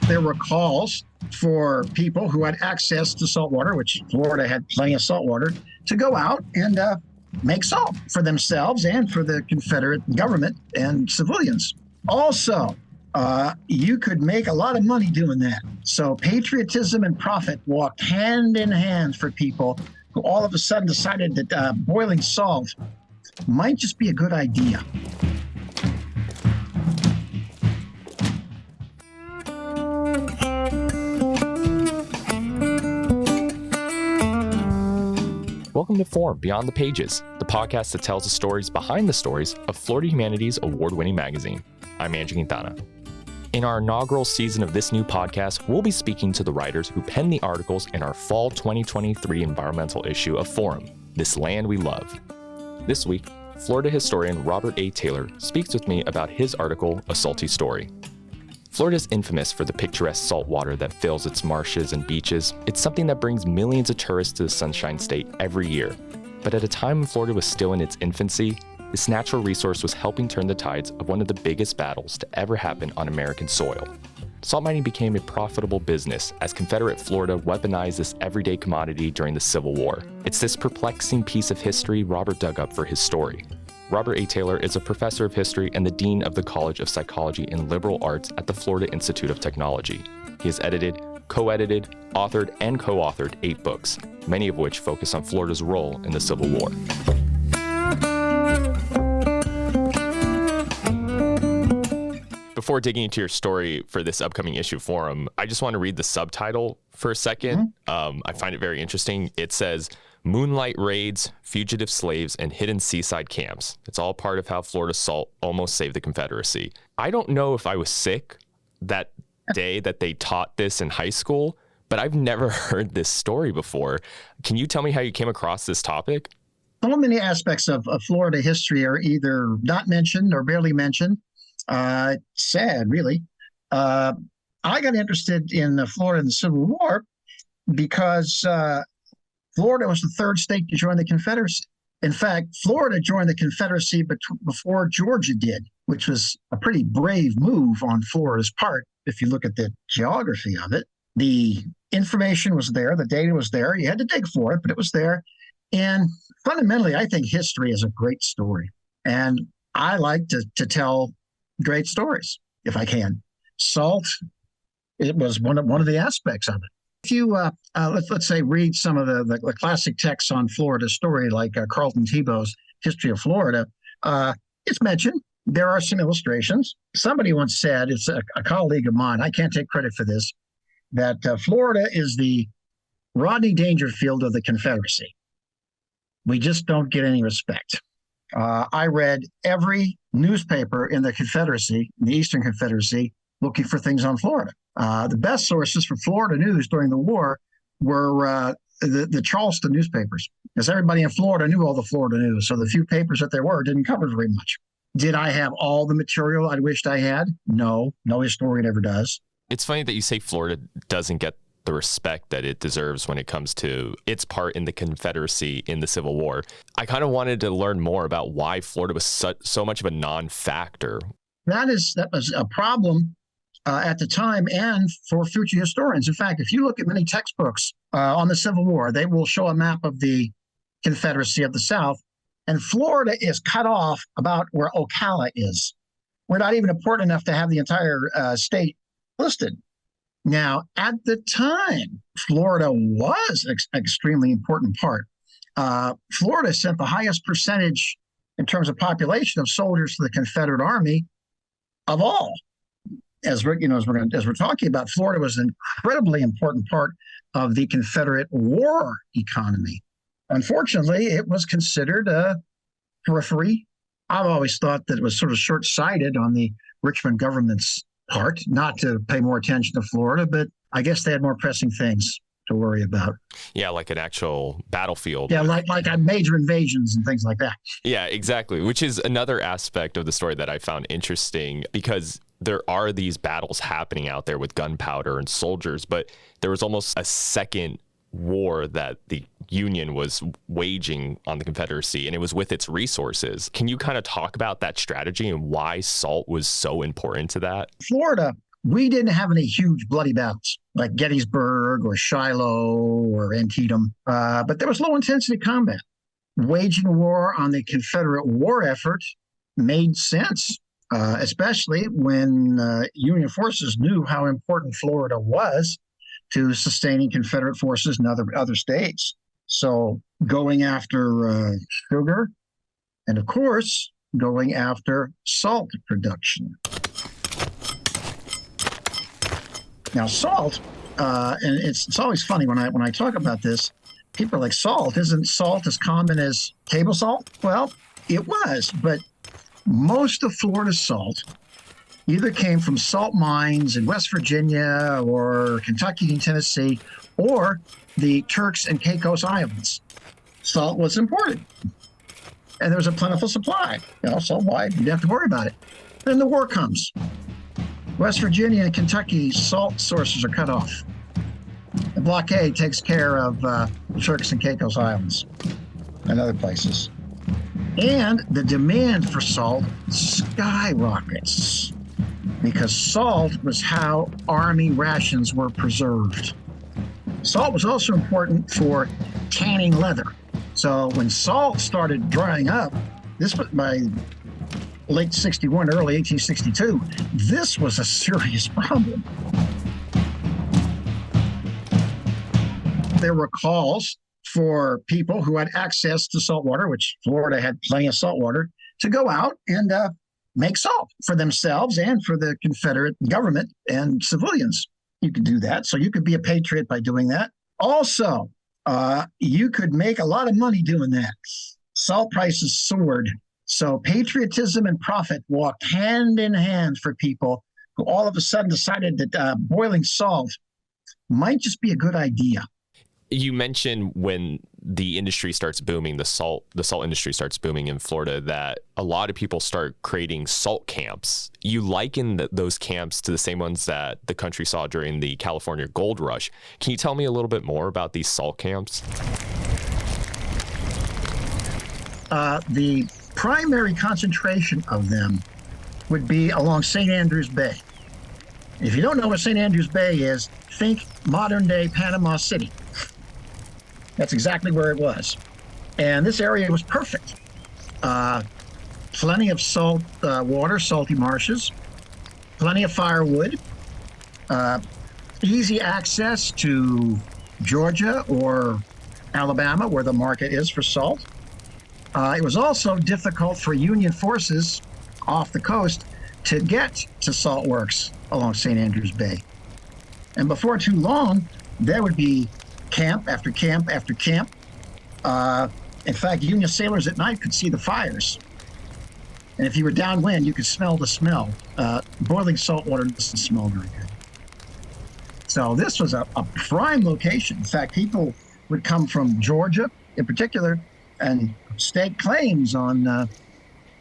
there were calls for people who had access to salt water, which Florida had plenty of salt water, to go out and make salt for themselves and for the Confederate government and civilians. Also, you could make a lot of money doing that. So patriotism and profit walked hand in hand for people who all of a sudden decided that boiling salt might just be a good idea. Welcome to Forum Beyond the Pages, the podcast that tells the stories behind the stories of Florida Humanities award-winning magazine. I'm Andrew Quintana. In our inaugural season of this new podcast, we'll be speaking to the writers who penned the articles in our fall 2023 environmental issue of Forum, This Land We Love. This week, Florida historian Robert A. Taylor speaks with me about his article, A Salty Story. Florida is infamous for the picturesque salt water that fills its marshes and beaches. It's something that brings millions of tourists to the Sunshine State every year. But at a time when Florida was still in its infancy, this natural resource was helping turn the tides of one of the biggest battles to ever happen on American soil. Salt mining became a profitable business as Confederate Florida weaponized this everyday commodity during the Civil War. It's this perplexing piece of history Robert dug up for his story. Robert A. Taylor is a professor of history and the dean of the College of Psychology and Liberal Arts at the Florida Institute of Technology. He has edited, co-edited, authored, and co-authored 8 books, many of which focus on Florida's role in the Civil War. Before digging into your story for this upcoming issue Forum, I just want to read the subtitle for a second. I find it very interesting. It says, Moonlight Raids, Fugitive Slaves, and Hidden Seaside Camps. It's all part of how Florida salt almost saved the Confederacy. I don't know if I was sick that day that they taught this in high school, but I've never heard this story before. Can you tell me how you came across this topic? So many aspects of Florida history are either not mentioned or barely mentioned. Sad, really. I got interested in Florida in the Civil War because Florida was the third state to join the Confederacy. In fact, Florida joined the Confederacy before Georgia did, which was a pretty brave move on Florida's part. If you look at the geography of it, the information was there, the data was there. You had to dig for it, but it was there. And fundamentally, I think history is a great story. And I like to tell great stories if I can. Salt, it was one of the aspects of it. If you, let's say, read some of the classic texts on Florida story, like Carlton Tebow's History of Florida, it's mentioned. There are some illustrations. Somebody once said, it's a colleague of mine, I can't take credit for this, that Florida is the Rodney Dangerfield of the Confederacy. We just don't get any respect. I read every newspaper in the Confederacy, in the Eastern Confederacy, looking for things on Florida. The best sources for Florida news during the war were the Charleston newspapers, because everybody in Florida knew all the Florida news. So the few papers that there were didn't cover very much. Did I have all the material I wished I had? No historian ever does. It's funny that you say Florida doesn't get the respect that it deserves when it comes to its part in the Confederacy in the Civil War. I kind of wanted to learn more about why Florida was so much of a non-factor. That was a problem at the time and for future historians. In fact, if you look at many textbooks on the Civil War, they will show a map of the Confederacy of the South, and Florida is cut off about where Ocala is. We're not even important enough to have the entire state listed. Now, at the time, Florida was an extremely important part. Florida sent the highest percentage in terms of population of soldiers to the Confederate Army of all. As we're talking about, Florida was an incredibly important part of the Confederate war economy. Unfortunately, it was considered a periphery. I've always thought that it was sort of short-sighted on the Richmond government's part not to pay more attention to Florida, but I guess they had more pressing things to worry about. Yeah, like an actual battlefield. Yeah, like major invasions and things like that. Yeah, exactly, which is another aspect of the story that I found interesting, because there are these battles happening out there with gunpowder and soldiers, but there was almost a second war that the Union was waging on the Confederacy, and it was with its resources. Can you kind of talk about that strategy and why salt was so important to that? Florida We didn't have any huge bloody battles like Gettysburg or Shiloh or Antietam, but there was low intensity combat. Waging war on the Confederate war effort made sense, especially when Union forces knew how important Florida was to sustaining Confederate forces in other states. So going after sugar and, of course, going after salt production. Now, salt, and it's always funny when I talk about this, people are like, salt, isn't salt as common as table salt? Well, it was, but most of Florida's salt either came from salt mines in West Virginia or Kentucky and Tennessee, or the Turks and Caicos Islands. Salt was imported, and there was a plentiful supply. So why? You didn't have to worry about it. Then the war comes. West Virginia and Kentucky salt sources are cut off. The blockade takes care of the Turks and Caicos Islands and other places. And the demand for salt skyrockets because salt was how Army rations were preserved. Salt was also important for tanning leather. So when salt started drying up, this was by late 61, early 1862, this was a serious problem. There were calls for people who had access to salt water, which Florida had plenty of salt water, to go out and make salt for themselves and for the Confederate government and civilians. You could do that. So you could be a patriot by doing that. Also, you could make a lot of money doing that. Salt prices soared. So patriotism and profit walked hand in hand for people who all of a sudden decided that boiling salt might just be a good idea. You mentioned when the industry starts booming, the salt industry starts booming in Florida, that a lot of people start creating salt camps. You liken those camps to the same ones that the country saw during the California Gold Rush. Can you tell me a little bit more about these salt camps? The primary concentration of them would be along St. Andrews Bay. If you don't know what St. Andrews Bay is, think modern-day Panama City. That's exactly where it was. And this area was perfect. Plenty of salt water, salty marshes, plenty of firewood, easy access to Georgia or Alabama, where the market is for salt. It was also difficult for Union forces off the coast to get to salt works along St. Andrews Bay. And before too long, there would be camp after camp after camp. In fact, Union sailors at night could see the fires. And if you were downwind, you could smell the smell. Boiling salt water doesn't smell very good. So this was a prime location. In fact, people would come from Georgia in particular and stake claims on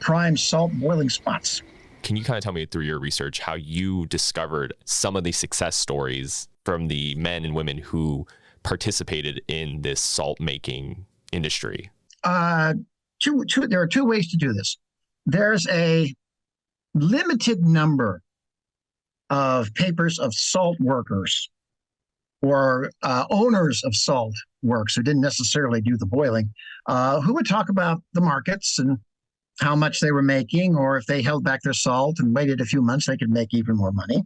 prime salt boiling spots. Can you kind of tell me through your research how you discovered some of these success stories from the men and women who participated in this salt making industry? There are two ways to do this. There's a limited number of papers of salt workers or owners of salt works who didn't necessarily do the boiling, who would talk about the markets and how much they were making, or if they held back their salt and waited a few months, they could make even more money.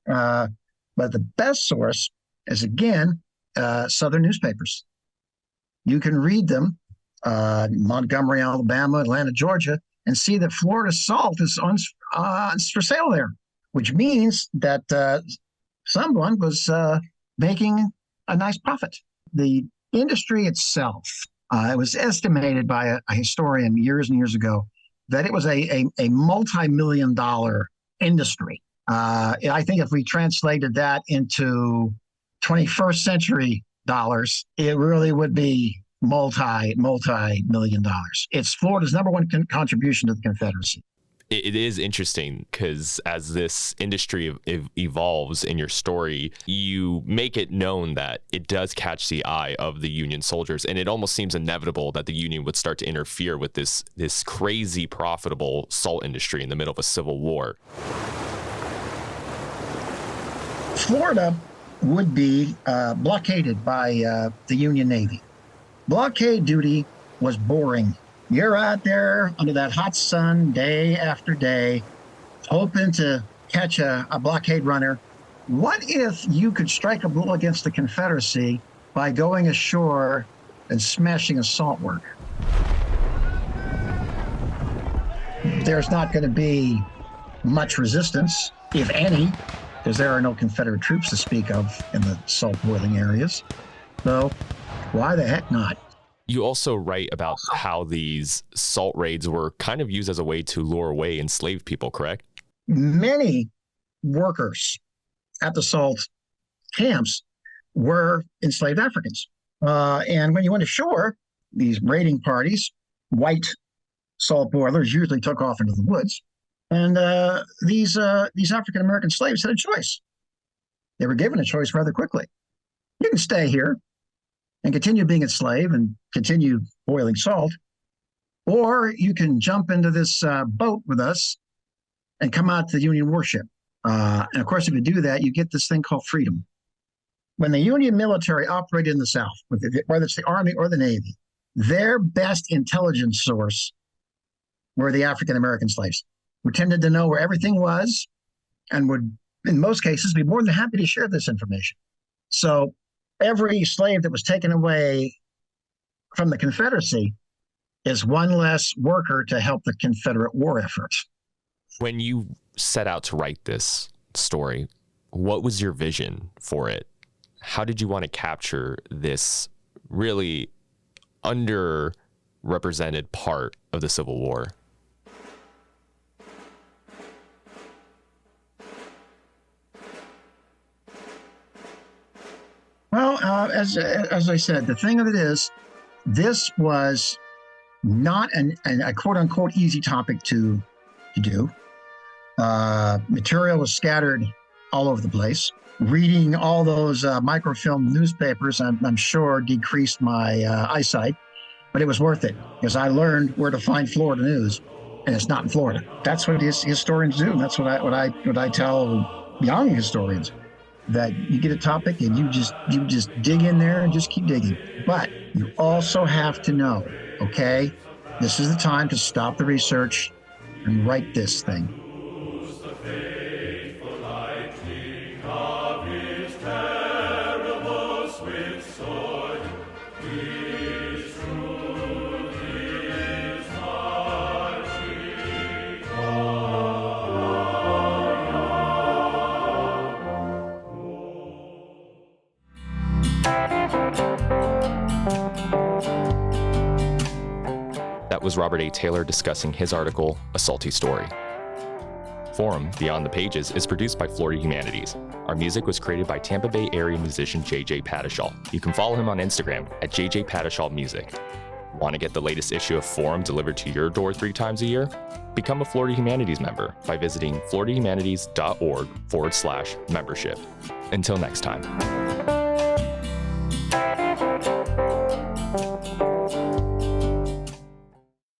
But the best source is, again, Southern newspapers. You can read them, Montgomery, Alabama, Atlanta, Georgia, and see that Florida salt is for sale there, which means that someone was making a nice profit. The industry itself, it was estimated by a historian years and years ago that it was a multi-million-dollar industry. I think if we translated that into 21st century dollars, it really would be multi-million dollars. It's Florida's number one contribution to the Confederacy. It is interesting because as this industry evolves in your story, you make it known that it does catch the eye of the Union soldiers, and it almost seems inevitable that the Union would start to interfere with this crazy profitable salt industry in the middle of a civil war. Florida would be blockaded by the Union Navy. Blockade duty was boring. You're out there under that hot sun day after day, hoping to catch a blockade runner. What if you could strike a blow against the Confederacy by going ashore and smashing a salt work? There's not going to be much resistance, if any, because there are no Confederate troops to speak of in the salt boiling areas. So why the heck not? You also write about how these salt raids were kind of used as a way to lure away enslaved people, correct? Many workers at the salt camps were enslaved Africans. And when you went ashore, these raiding parties, white salt boilers, usually took off into the woods. And these African-American slaves had a choice. They were given a choice rather quickly. You can stay here and continue being a slave and continue boiling salt, or you can jump into this boat with us and come out to the Union warship. And of course, if you do that, you get this thing called freedom. When the Union military operated in the South, whether it's the Army or the Navy, their best intelligence source were the African-American slaves, who tended to know where everything was and would, in most cases, be more than happy to share this information. So every slave that was taken away from the Confederacy is one less worker to help the Confederate war effort. When you set out to write this story, what was your vision for it? How did you want to capture this really underrepresented part of the Civil War? Well, as I said, the thing of it is, this was not a quote-unquote easy topic to do. Material was scattered all over the place. Reading all those microfilm newspapers, I'm sure, decreased my eyesight, but it was worth it because I learned where to find Florida news, and it's not in Florida. That's what historians do. That's what I tell young historians. That you get a topic and you just dig in there and just keep digging. But you also have to know, okay, this is the time to stop the research and write this thing. That was Robert A. Taylor discussing his article, A Salty Story. Forum, Beyond the Pages, is produced by Florida Humanities. Our music was created by Tampa Bay area musician JJ Patishall. You can follow him on Instagram at JJ Patishall Music. Want to get the latest issue of Forum delivered to your door 3 times a year? Become a Florida Humanities member by visiting floridahumanities.org/membership. Until next time.